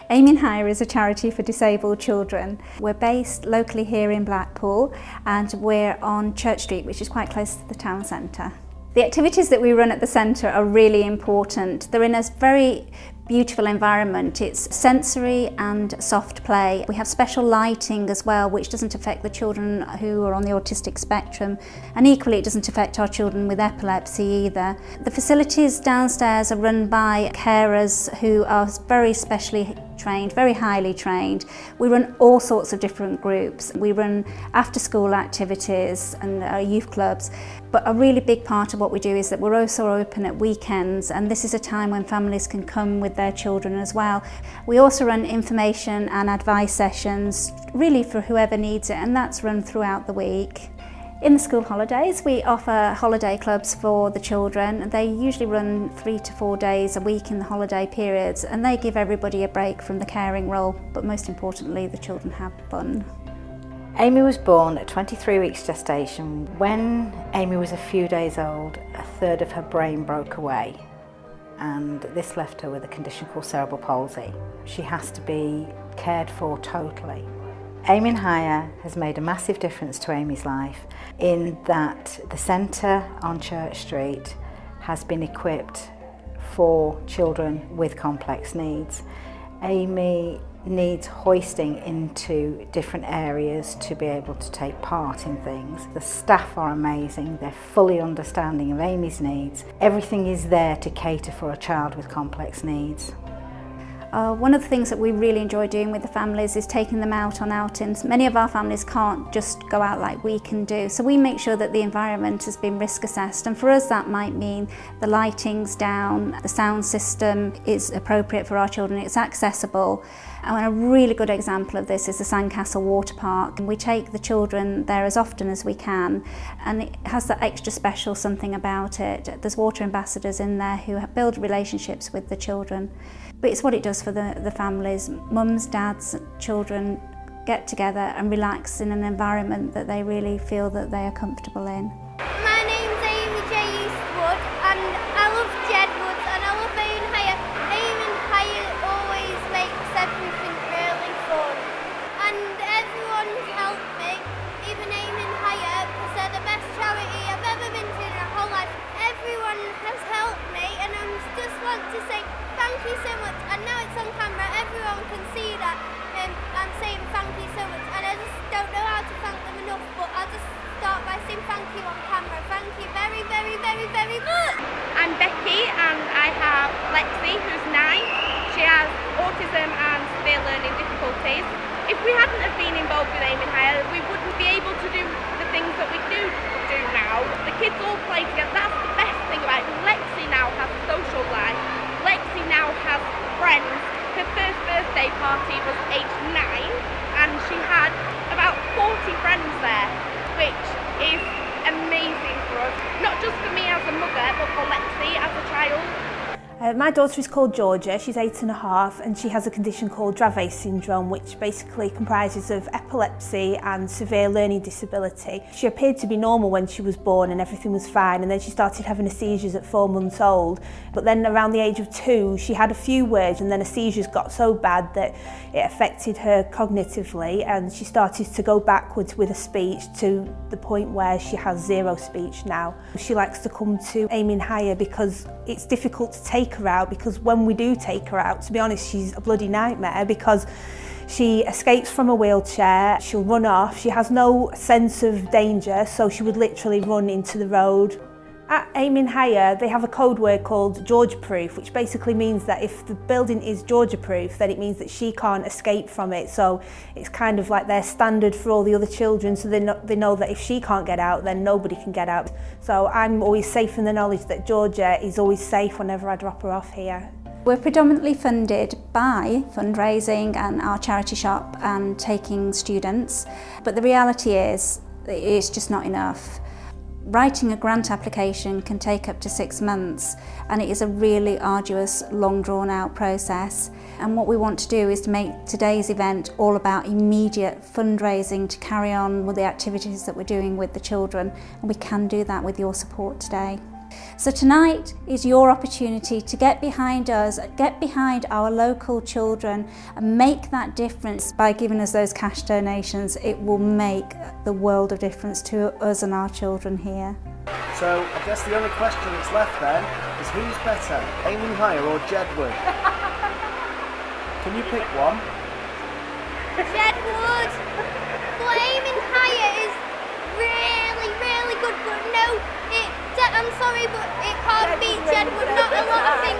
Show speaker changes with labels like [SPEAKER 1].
[SPEAKER 1] Aiming Higher is a charity for disabled children. We're based locally here in Blackpool and we're on Church Street, which is quite close to the town centre. The activities that we run at the centre are really important. They're in a very beautiful environment. It's sensory and soft play. We have special lighting as well, which doesn't affect the children who are on the autistic spectrum, and equally it doesn't affect our children with epilepsy either. The facilities downstairs are run by carers who are very specially trained, very highly trained. We run all sorts of different groups. We run after school activities and youth clubs, but a really big part of what we do is that we're also open at weekends, and this is a time when families can come with their children as well. We also run information and advice sessions really for whoever needs it, and that's run throughout the week. In the school holidays, we offer holiday clubs for the children. They usually run 3 to 4 days a week in the holiday periods, and they give everybody a break from the caring role, but most importantly, the children have fun.
[SPEAKER 2] Amy was born at 23 weeks gestation. When Amy was a few days old, a third of her brain broke away, and this left her with a condition called cerebral palsy. She has to be cared for totally. Aiming Higher has made a massive difference to Amy's life in that the centre on Church Street has been equipped for children with complex needs. Amy needs hoisting into different areas to be able to take part in things. The staff are amazing, they're fully understanding of Amy's needs. Everything is there to cater for a child with complex needs.
[SPEAKER 1] One of the things that we really enjoy doing with the families is taking them out on outings. Many of our families can't just go out like we can do, so we make sure that the environment has been risk assessed, and for us that might mean the lighting's down, the sound system is appropriate for our children, it's accessible. And a really good example of this is the Sandcastle Water Park. We take the children there as often as we can, and it has that extra special something about it. There's water ambassadors in there who build relationships with the children. But it's what it does for the families. Mums, dads, children get together and relax in an environment that they really feel that they are comfortable in.
[SPEAKER 3] My name's Amy J. Eastwood, and I love Jedwoods and I love Aiming Higher. Aiming Higher always makes everything really fun. And everyone's helped me, even Aiming Higher, because they're the best charity I've ever been to in my whole life. Everyone has helped me, and I just want to say thank you so much. And now it's on camera, everyone can see that I'm saying thank you so much, and I just don't know how to thank them enough, but I'll just start by saying thank you on camera. Thank you very, very, very, very much.
[SPEAKER 4] I'm Becky and I have Lexi, who's 9. She has autism and severe learning difficulties. If we hadn't have been involved with Aiming Higher, we wouldn't be able to do the things that we do now. The kids all play together, that's the best thing about it. Lexi now has a social life. Lexi now has friends. Her first birthday party was aged 9 and she had about 40 friends there, which is amazing for us. Not just for me as a mother, but for Lexi as a child.
[SPEAKER 5] My daughter is called Georgia, she's 8.5, and she has a condition called Dravet syndrome, which basically comprises of epilepsy and severe learning disability. She appeared to be normal when she was born and everything was fine, and then she started having seizures at 4 months old. But then around the age of 2, she had a few words, and then her seizures got so bad that it affected her cognitively, and she started to go backwards with her speech to the point where she has 0 speech now. She likes to come to Aiming Higher because it's difficult to take her out, because when we do take her out, to be honest, she's a bloody nightmare because she escapes from a wheelchair, she'll run off, she has no sense of danger, so she would literally run into the road. At Aiming Higher, they have a code word called Georgia Proof, which basically means that if the building is Georgia Proof, then it means that she can't escape from it. So it's kind of like their standard for all the other children, so they know that if she can't get out, then nobody can get out. So I'm always safe in the knowledge that Georgia is always safe whenever I drop her off here.
[SPEAKER 1] We're predominantly funded by fundraising and our charity shop and taking students, but the reality is it's just not enough. Writing a grant application can take up to 6 months, and it is a really arduous, long drawn out process. And what we want to do is to make today's event all about immediate fundraising to carry on with the activities that we're doing with the children, and we can do that with your support today. So tonight is your opportunity to get behind us, get behind our local children and make that difference by giving us those cash donations. It will make the world of difference to us and our children here.
[SPEAKER 6] So I guess the only question that's left then is who's better, Aiming Higher or Jedward? Can you pick one?
[SPEAKER 3] Jedward. But Aiming Higher is really, really good, but no, I'm sorry, but it can't beat Jedward. Not a lot of things